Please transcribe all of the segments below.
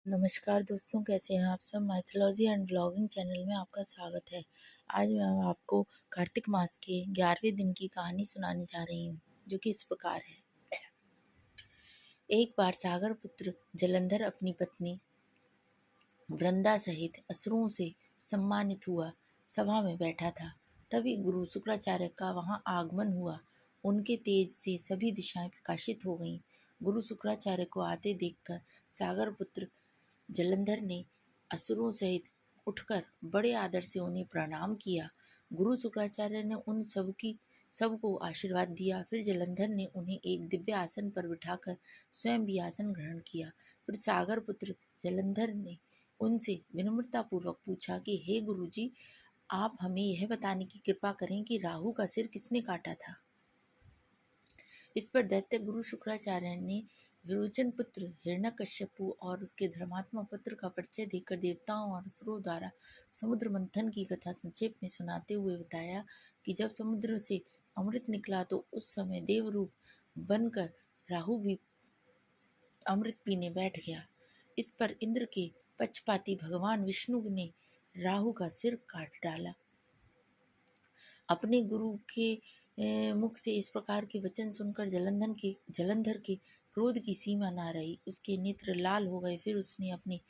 नमस्कार दोस्तों, कैसे हैं आप सब। माइथोलॉजी एंड ब्लॉगिंग चैनल में आपका स्वागत है। आज मैं आपको कार्तिक मास के 11वें दिन की कहानी सुनाने जा रही हूँ, जो कि इस प्रकार है। एक बार सागर पुत्र जलंधर अपनी पत्नी वृंदा सहित असुरों से सम्मानित हुआ सभा में बैठा था। तभी गुरु शुक्राचार्य का वहां आगमन हुआ। उनके तेज से सभी दिशाएं प्रकाशित हो गईं। गुरु शुक्राचार्य को आते देखकर सागर पुत्र जलंधर ने असुरों सहित उठकर बड़े आदर से उन्हें प्रणाम किया। गुरु शुक्राचार्य ने उन सबको आशीर्वाद दिया। फिर जलंधर ने उन्हें एक दिव्य आसन पर बिठाकर स्वयं भी आसन ग्रहण किया। फिर सागर पुत्र जलंधर ने उनसे विनम्रतापूर्वक पूछा कि हे गुरुजी, आप हमें यह बताने की कृपा करें कि राहु का सिर किसने काटा था। इस पर दैत्य गुरु शुक्राचार्य ने विरोचन पुत्र हिरण्यकश्यपु और उसके धर्मात्मा पुत्र का परिचय देकर देवताओं और असुरों द्वारा समुद्र मंथन की कथा संक्षेप में सुनाते हुए बताया कि जब समुद्र से अमृत निकला तो उस समय देव रूप बनकर राहु भी अमृत पीने बैठ गया। इस पर इंद्र के पक्षपाती भगवान विष्णु ने राहु का सिर काट डाला। अपने गुरु के मुख से इस प्रकार के वचन सुनकर जलंधर के क्रोध की सीमा ना रही। उसके नेत्र लाल हो गए। फिर उसने अपने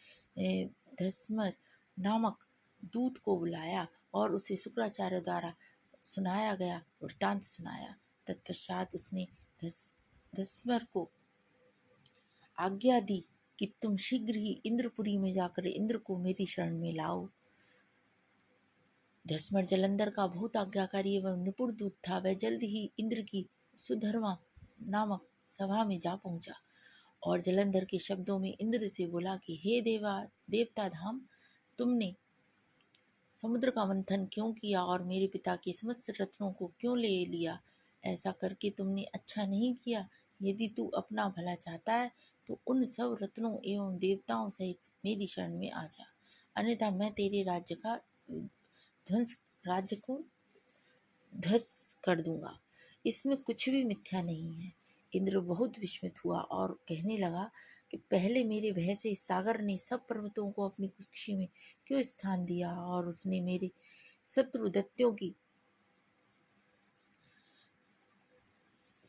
धस्मर नामक दूत को बुलाया और उसे शुक्राचार्य द्वारा सुनाया गया वृत्तांत सुनाया। तत्पश्चात उसने धस्मर को आज्ञा दी कि तुम शीघ्र ही इंद्रपुरी में जाकर इंद्र को मेरी शरण में लाओ। धस्मर जलंधर का बहुत आज्ञाकारी एवं निपुण दूत था। वह जल्द ही इंद्र की सुधर्मा नामक सभा में जा पहुंचा और जलंधर के शब्दों में इंद्र से बोला कि हे देवता धाम, तुमने समुद्र का मंथन क्यों किया और मेरे पिता के समस्त रत्नों को क्यों ले लिया। ऐसा करके तुमने अच्छा नहीं किया। यदि तू अपना भला चाहता है तो उन सब रत्नों एवं देवताओं सहित मेरी शरण में आ जा, अन्यथा मैं तेरे राज्य को ध्वस्त कर दूंगा। इसमें कुछ भी मिथ्या नहीं है। इंद्र बहुत विस्मित हुआ और कहने लगा कि पहले मेरे भय से सागर ने सब पर्वतों को अपनी कुक्षी में क्यों स्थान दिया और उसने मेरे शत्रु दैत्यों की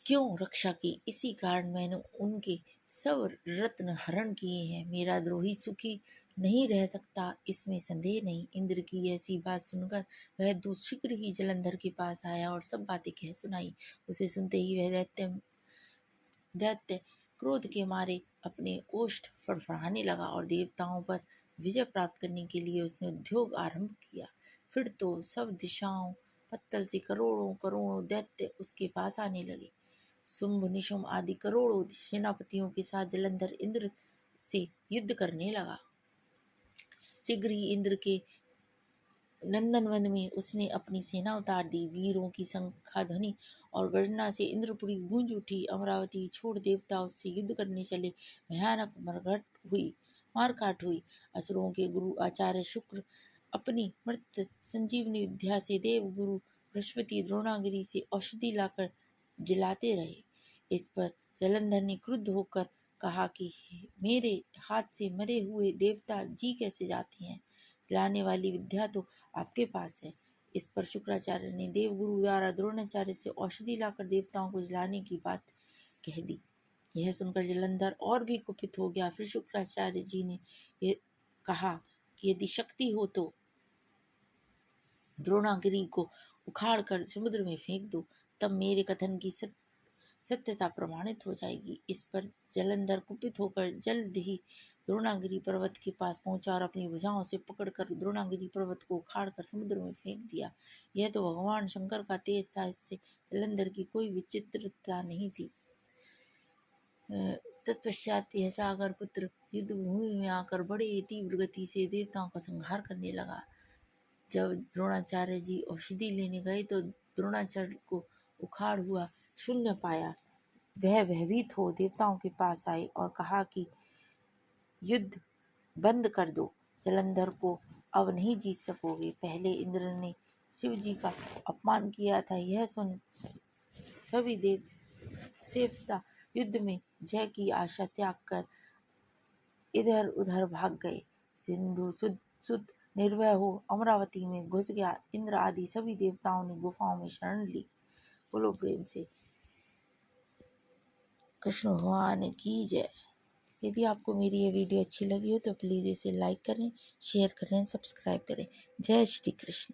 क्यों रक्षा की। इसी कारण मैंने उनके सब रत्न हरण किए हैं। मेरा द्रोही सुखी नहीं रह सकता, इसमें संदेह नहीं। इंद्र की ऐसी बात सुनकर वह दूत शीघ्र ही जलंधर के पास आया और सब बातें कह सुनाई। उसे सुनते ही वह दैत्य क्रोध के मारे अपने ओष्ठ फड़फड़ाने लगा और देवताओं पर विजय प्राप्त करने के लिए उसने उद्योग आरंभ किया। फिर तो सब दिशाओं पत्तल से करोड़ों करोड़ों दैत्य उसके पास आने लगे। शुंभ निशुंभ आदि करोड़ों सेनापतियों के साथ जलंधर इंद्र से युद्ध करने लगा। शीघ्र ही इंद्र के नंदन वन में उसने अपनी सेना उतार दी। वीरों की शंखा ध्वनि और गर्जना से इंद्रपुरी गूंज उठी। अमरावती छोड़ देवता उससे युद्ध करने चले। भयानक मारकाट हुई। असुरों के गुरु आचार्य शुक्र अपनी मृत संजीवनी विद्या से देव गुरु बृहस्पति द्रोणागिरी से औषधि लाकर जिलाते रहे। इस पर जलंधर ने क्रुद्ध होकर कहा कि मेरे हाथ से मरे हुए देवता जी कैसे जाते हैं। जिलाने वाली विद्या तो आपके पास है। इस पर शुक्राचार्य ने देवगुरु द्वारा द्रोणाचार्य से औषधि लाकर देवताओं को जिलाने की बात कह दी। यह सुनकर जलंधर और भी कुपित हो गया। फिर शुक्राचार्य जी ने यह कहा कि यदि शक्ति हो तो द्रोणागिरी को उखाड़ कर समुद्र में फेंक दो, तब मेरे कथन की सत्यता प्रमाणित हो जाएगी। इस पर जलंधर कुपित होकर जल्द ही द्रोणागिरी पर्वत के पास पहुंचा और अपनी भुजाओं से पकड़कर द्रोणागिरी पर्वत को उखाड़कर समुद्र में फेंक दिया। यह तो भगवान शंकर का तेज था। इससे जलंधर की कोई विचित्रता नहीं थी। तत्पश्चात यह सागर पुत्र युद्ध भूमि में आकर बड़े तीव्र गति से देवताओं का संहार करने लगा। जब द्रोणाचार्य जी औषधि लेने गए तो द्रोणाचार्य को उखाड़ हुआ शून्य पाया। वह भयभीत हो देवताओं के पास आए और कहा कि युद्ध बंद कर दो, जलंधर को अब नहीं जीत सकोगे। पहले इंद्र ने शिव जी का अपमान किया था। यह सुन सभी देवता युद्ध में जय की आशा त्याग कर इधर उधर भाग गए। सिंधु सुध सुध निर्भय हो अमरावती में घुस गया। इंद्र आदि सभी देवताओं ने गुफाओं में शरण ली। बोलो प्रेम से कृष्ण भगवान की जय। यदि आपको मेरी ये वीडियो अच्छी लगी हो तो प्लीज़ इसे लाइक करें, शेयर करें, सब्सक्राइब करें। जय श्री कृष्ण।